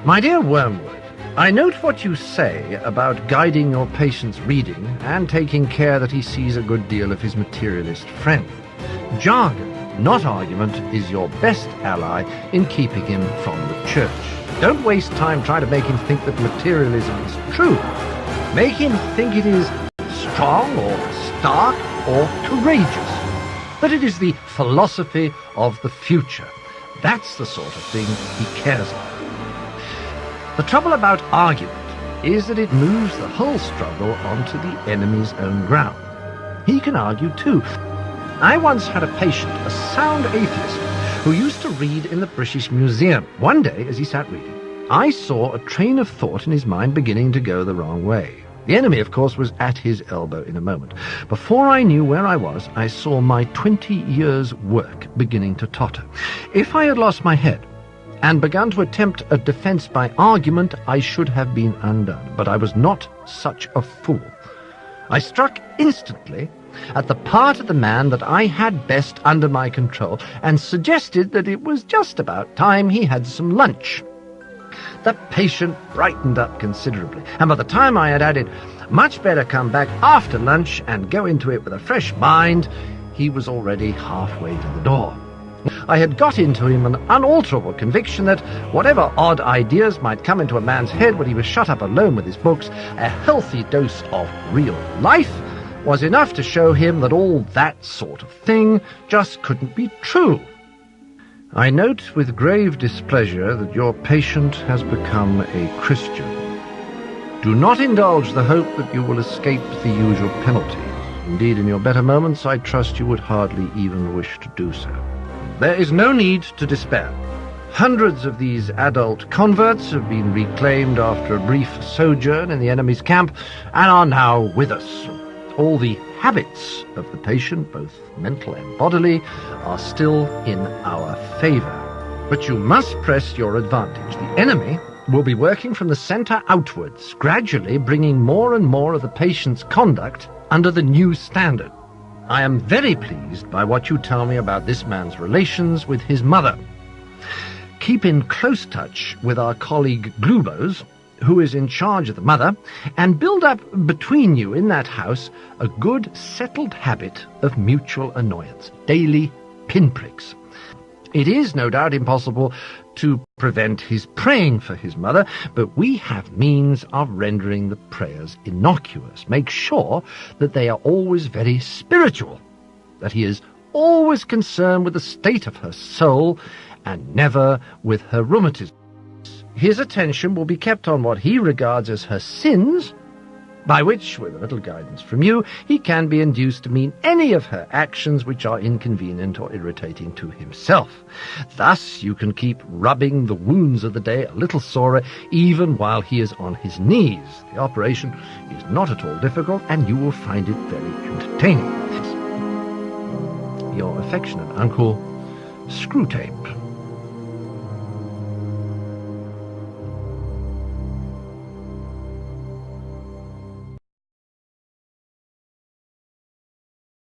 My dear Wormwood, I note what you say about guiding your patient's reading and taking care that he sees a good deal of his materialist friend. Jargon, not argument, is your best ally in keeping him from the church. Don't waste time trying to make him think that materialism is true. Make him think it is strong or stark or courageous, that it is the philosophy of the future. That's the sort of thing he cares about. The trouble about argument is that it moves the whole struggle onto the enemy's own ground. He can argue too. I once had a patient, a sound atheist, who used to read in the British Museum. One day, as he sat reading, I saw a train of thought in his mind beginning to go the wrong way. The enemy, of course, was at his elbow in a moment. Before I knew where I was, I saw my 20 years' work beginning to totter. If I had lost my head and begun to attempt a defense by argument, I should have been undone. But I was not such a fool. I struck instantly at the part of the man that I had best under my control, and suggested that it was just about time he had some lunch. The patient brightened up considerably, and by the time I had added, "Much better come back after lunch and go into it with a fresh mind," he was already halfway to the door. I had got into him an unalterable conviction that, whatever odd ideas might come into a man's head when he was shut up alone with his books, a healthy dose of real life was enough to show him that all that sort of thing just couldn't be true. I note with grave displeasure that your patient has become a Christian. Do not indulge the hope that you will escape the usual penalties. Indeed, in your better moments, I trust you would hardly even wish to do so. There is no need to despair. Hundreds of these adult converts have been reclaimed after a brief sojourn in the enemy's camp and are now with us. All the habits of the patient, both mental and bodily, are still in our favor. But you must press your advantage. The enemy will be working from the center outwards, gradually bringing more and more of the patient's conduct under the new standard. I am very pleased by what you tell me about this man's relations with his mother. Keep in close touch with our colleague Glubos, who is in charge of the mother, and build up between you in that house a good settled habit of mutual annoyance, daily pinpricks. It is no doubt impossible to prevent his praying for his mother, but we have means of rendering the prayers innocuous. Make sure that they are always very spiritual, that he is always concerned with the state of her soul and never with her rheumatism. His attention will be kept on what he regards as her sins, by which, with a little guidance from you, he can be induced to mean any of her actions which are inconvenient or irritating to himself. Thus you can keep rubbing the wounds of the day a little sorer, even while he is on his knees. The operation is not at all difficult, and you will find it very entertaining. Your affectionate uncle, Screwtape.